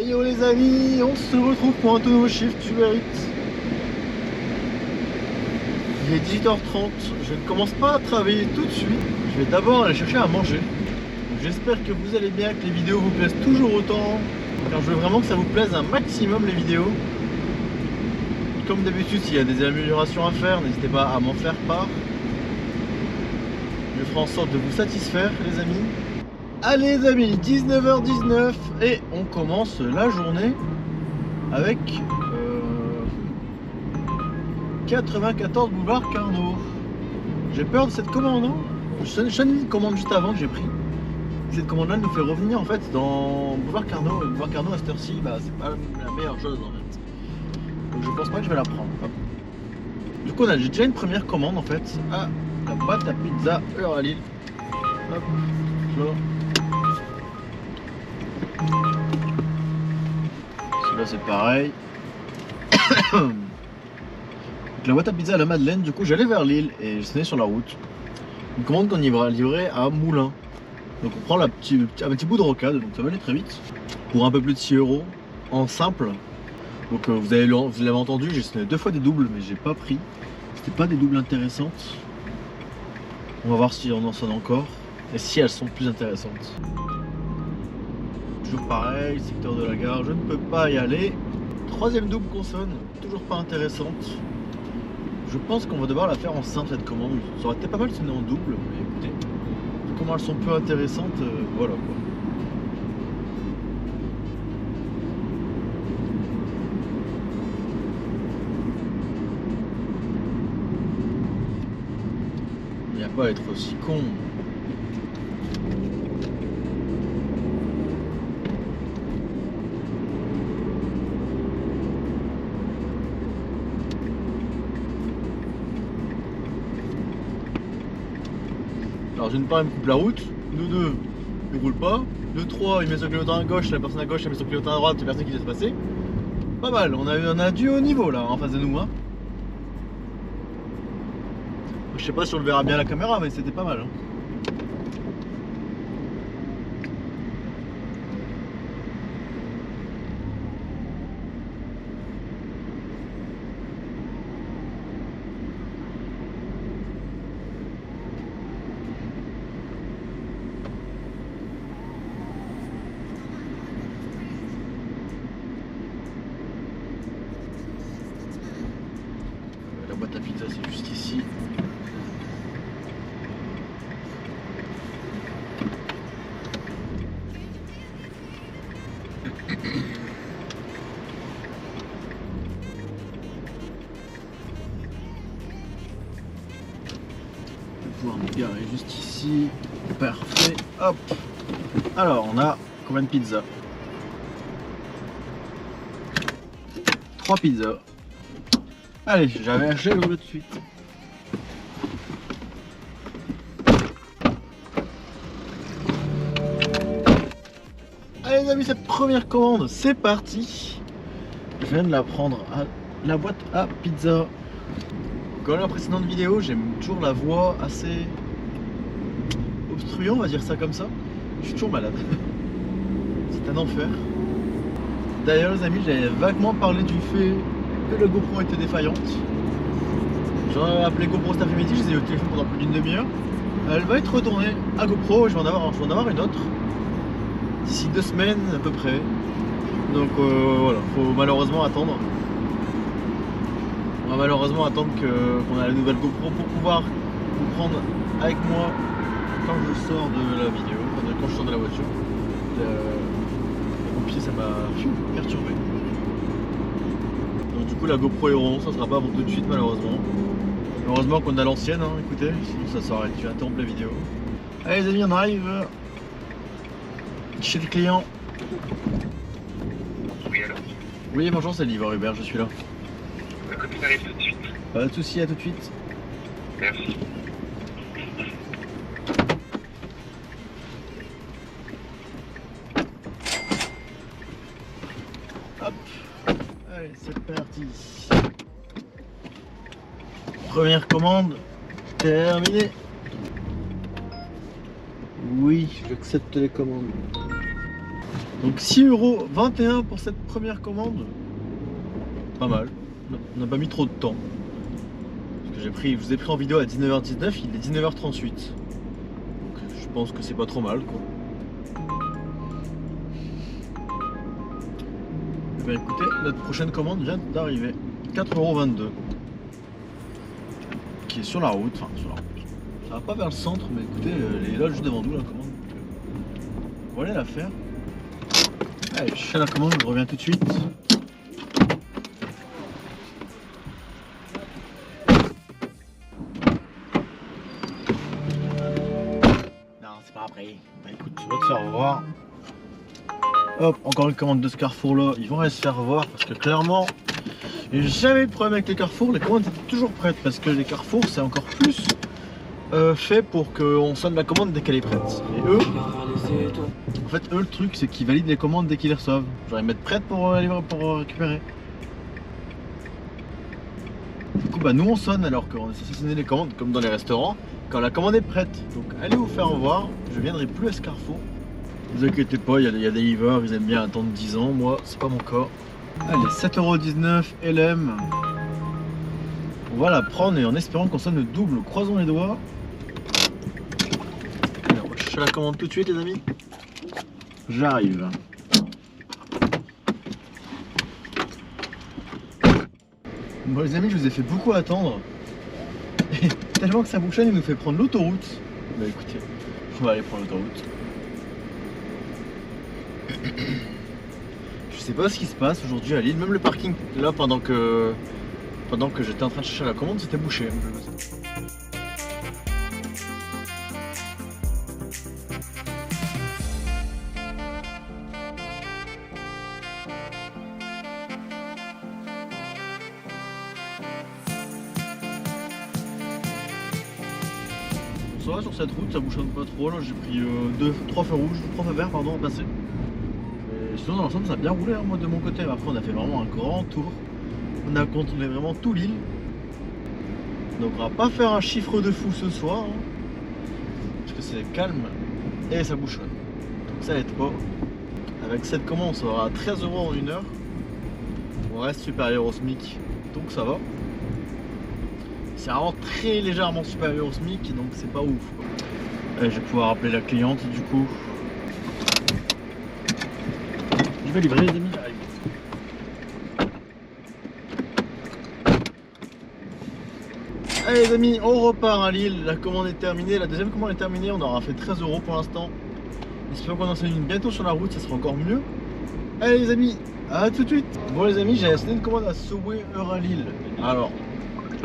Et yo les amis, on se retrouve pour un tout nouveau shift Uber Eats. Il est 18h30, je ne commence pas à travailler tout de suite. Je vais d'abord aller chercher à manger. J'espère que vous allez bien, que les vidéos vous plaisent toujours autant. Car je veux vraiment que ça vous plaise un maximum les vidéos. Comme d'habitude, s'il y a des améliorations à faire, n'hésitez pas à m'en faire part. Je ferai en sorte de vous satisfaire les amis. Allez les amis, 19h19 et on commence la journée avec 94 boulevard Carnot. J'ai peur de cette commande, hein. Je une commande juste avant que j'ai pris. Cette commande là nous fait revenir en fait dans boulevard Carnot. Et boulevard Carnot à cette heure-ci, bah, c'est pas la meilleure chose en fait. Donc je pense pas que je vais la prendre. Hop. Du coup j'ai déjà une première commande en fait à la boîte à pizza Heure à Lille. Hop, voilà. Celui-là c'est pareil. Donc, la boîte à pizza à la Madeleine, du coup j'allais vers Lille et je tenais sur la route. Une commande qu'on y va livrer à Moulins. Donc on prend un petit bout de rocade, donc ça va aller très vite. Pour un peu plus de 6 € en simple. Donc vous l'avez entendu, j'ai sonné 2 fois des doubles mais j'ai pas pris. C'était pas des doubles intéressantes. On va voir si on en sonne encore. Et si elles sont plus intéressantes. Toujours pareil, secteur de la gare, je ne peux pas y aller. Troisième double qu'on sonne, toujours pas intéressante. Je pense qu'on va devoir la faire en simple cette commande. Ça aurait été pas mal de sonner en double, mais écoutez, vu comment elles sont peu intéressantes, voilà quoi. Il n'y a pas à être aussi con. Alors d'une part il me coupe la route, de deux il roule pas, de trois il met son clignotant à gauche, la personne à gauche elle met son clignotant à droite, il y a personne qui laisse passer. Pas mal, on a du haut niveau là en face de nous hein. Je sais pas si on le verra bien à la caméra mais c'était pas mal hein. La boîte à pizza c'est juste ici. Je vais pouvoir me garer juste ici. Parfait. Hop. Alors on a combien de pizzas? 3 pizzas. Allez, j'avais acheté le tout de suite. Allez les amis, cette première commande, c'est parti. Je viens de la prendre à la boîte à pizza. Comme la précédente vidéo, j'aime toujours la voix assez obstruant, on va dire ça comme ça. Je suis toujours malade. C'est un enfer. D'ailleurs les amis, j'avais vaguement parlé du fait que la GoPro était défaillante. J'en ai appelé GoPro cet après-midi, je les ai eu au téléphone pendant plus d'une demi-heure. Elle va être retournée à GoPro, je vais en avoir une autre d'ici 2 semaines à peu près. Donc voilà, faut malheureusement attendre. On va malheureusement attendre qu'on a la nouvelle GoPro pour pouvoir vous prendre avec moi quand je sors de la vidéo, quand je sors de la voiture. Mon pied ça m'a perturbé. Donc du coup la GoPro Hero, ça sera pas pour tout de suite malheureusement. Heureusement qu'on a l'ancienne, hein, écoutez, sinon ça s'arrête, tu interromps la vidéo. Allez les amis, on arrive chez le client. Oui, alors. Oui bonjour, c'est le livreur Uber, je suis là. La copine arrive tout de suite. Pas de soucis, à tout de suite. Merci. Hop, allez c'est parti. Première commande terminée. Oui, j'accepte les commandes. Donc 6,21 € pour cette première commande. Pas mal. On n'a pas mis trop de temps. Parce que je vous ai pris en vidéo à 19h19, il est 19h38. Donc je pense que c'est pas trop mal quoi. Eh bien, écoutez, notre prochaine commande vient d'arriver. 4,22 €. Qui est sur la route, enfin sur la route. Ça va pas vers le centre, mais écoutez, elle est là juste devant nous la commande. On va aller la faire. Allez, je fais la commande, je reviens tout de suite. Non, c'est pas après. Bah écoute, tu vas te faire voir. Hop, encore une commande de ce carrefour là. Ils vont aller se faire voir parce que clairement, j'ai jamais eu de problème avec les carrefours. Les commandes étaient toujours prêtes parce que les carrefours c'est encore plus fait pour qu'on sonne la commande dès qu'elle est prête. Et eux, en fait, eux le truc c'est qu'ils valident les commandes dès qu'ils les reçoivent. Genre ils mettent prêtes pour récupérer. Du coup, bah nous on sonne alors qu'on est censé sonner les commandes comme dans les restaurants quand la commande est prête. Donc allez vous faire voir. Je viendrai plus à ce carrefour. Ne vous inquiétez pas, il y a des livreurs, ils aiment bien attendre 10 ans, moi c'est pas mon cas. Allez, 7,19 € LM. On va la prendre et en espérant qu'on sonne le double, croisons les doigts. Alors, je la commande tout de suite les amis. J'arrive. Bon les amis, je vous ai fait beaucoup attendre. Et tellement que ça bouchonne, il nous fait prendre l'autoroute. Bah écoutez, on va aller prendre l'autoroute. Je sais pas ce qui se passe aujourd'hui à Lille, même le parking là pendant que j'étais en train de chercher la commande c'était bouché. Ça va sur cette route, ça bouchonne pas trop, là j'ai pris 3 feux rouges, 3 feux verts pardon à passer. Sinon dans l'ensemble ça a bien roulé hein, moi de mon côté. Après on a fait vraiment un grand tour. On a contrôlé vraiment tout l'île. Donc on va pas faire un chiffre de fou ce soir. Hein, parce que c'est calme et ça bouchonne. Donc ça aide pas. Avec cette commande on sera à 13 € en 1 heure. On reste supérieur au SMIC. Donc ça va. C'est vraiment très légèrement supérieur au SMIC donc c'est pas ouf quoi. Et je vais pouvoir appeler la cliente du coup. Je vais livrer les amis, j'arrive. Allez les amis, on repart à Lille, la commande est terminée, la deuxième commande est terminée, on aura fait 13 € pour l'instant. J'espère qu'on en sonne une bientôt sur la route, ça sera encore mieux. Allez les amis, à tout de suite. Bon les amis, j'ai sonné une commande à Subway Euralille. Alors,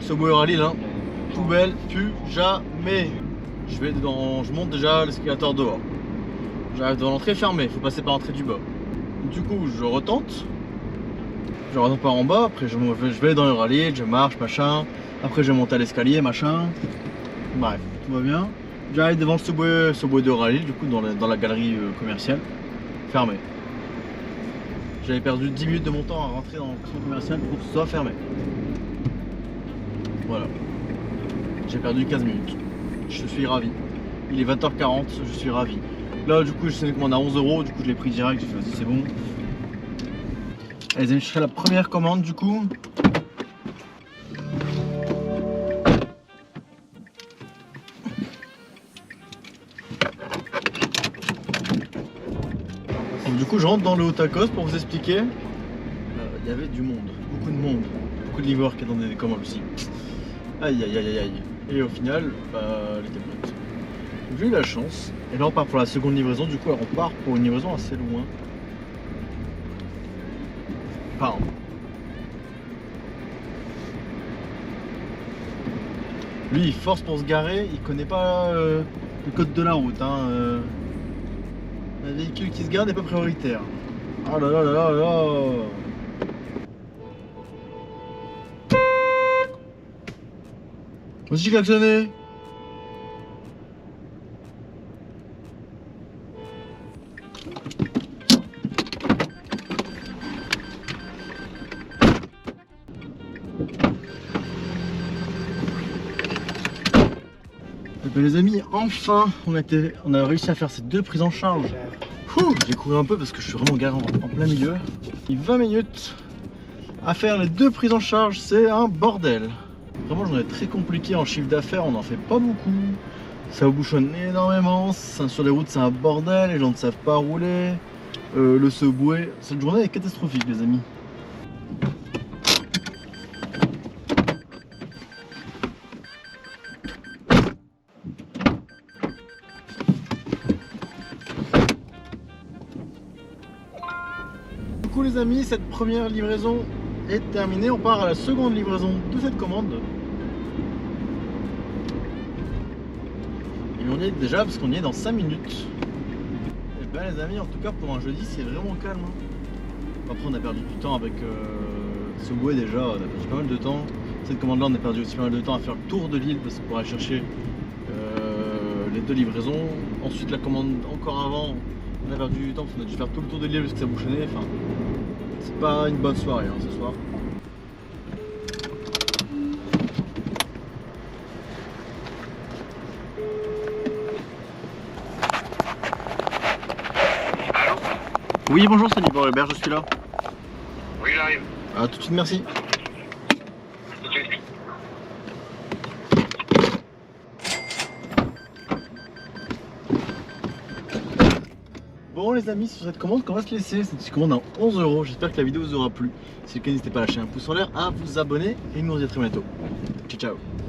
Subway Euralille, hein, poubelle, pue, jamais. Je monte déjà l'escalator dehors. J'arrive devant l'entrée fermée, faut passer par l'entrée du bas. Du coup, je retente par en bas, après je vais dans Euralille, je marche, machin. Après je monte à l'escalier, machin. Bref, tout va bien. J'arrive devant le Subway d'Euralille, du coup dans la galerie commerciale, fermée. J'avais perdu 10 minutes de mon temps à rentrer dans le centre commercial pour que ce soit fermé. Voilà. J'ai perdu 15 minutes. Je suis ravi. Il est 20h40, je suis ravi. Là du coup je sais qu'on a 11 €, du coup je l'ai pris direct, j'ai fait vas-y c'est bon. Allez, je ferai la première commande du coup. Donc, du coup je rentre dans le Haut-Tacos pour vous expliquer. Il y avait du monde, beaucoup de monde, beaucoup de livreurs qui attendaient des commandes aussi. Aïe aïe aïe aïe. Et au final, elle était prête. J'ai eu la chance. Et là on part pour la seconde livraison, du coup on part pour une livraison assez loin. Pardon. Lui il force pour se garer, il connaît pas le code de la route. Hein, un véhicule qui se gare n'est pas prioritaire. Oh là là là là là. Vas-y klaxonner. Et bien les amis, enfin on a réussi à faire ces deux prises en charge. J'ai couru un peu parce que je suis vraiment garé en plein milieu. Et 20 minutes à faire les 2 prises en charge, c'est un bordel. Vraiment, j'en ai très compliqué en chiffre d'affaires, on n'en fait pas beaucoup. Ça bouchonne énormément, sur les routes c'est un bordel, les gens ne savent pas rouler. Le subway, cette journée est catastrophique les amis. Du coup les amis, cette première livraison est terminée, on part à la seconde livraison de cette commande. Et on y est déjà parce qu'on y est dans 5 minutes. Et ben les amis, en tout cas pour un jeudi c'est vraiment calme. Après on a perdu du temps avec Subway déjà, on a perdu pas mal de temps. Cette commande là on a perdu aussi pas mal de temps à faire le tour de l'île parce qu'on aller chercher les 2 livraisons. Ensuite la commande encore avant, on a perdu du temps parce qu'on a dû faire tout le tour de l'île parce que ça bouchonnait. Enfin, c'est pas une bonne soirée hein, ce soir. Allô? Oui bonjour, c'est Libre Hubert, je suis là. Oui, j'arrive. À tout de suite, merci. Tout de suite. Bon les amis, sur cette commande qu'on va se laisser, c'est une commande à 11 €. J'espère que la vidéo vous aura plu. Si c'est le cas, n'hésitez pas à lâcher un pouce en l'air, à vous abonner et nous on se dit à très bientôt. Ciao ciao.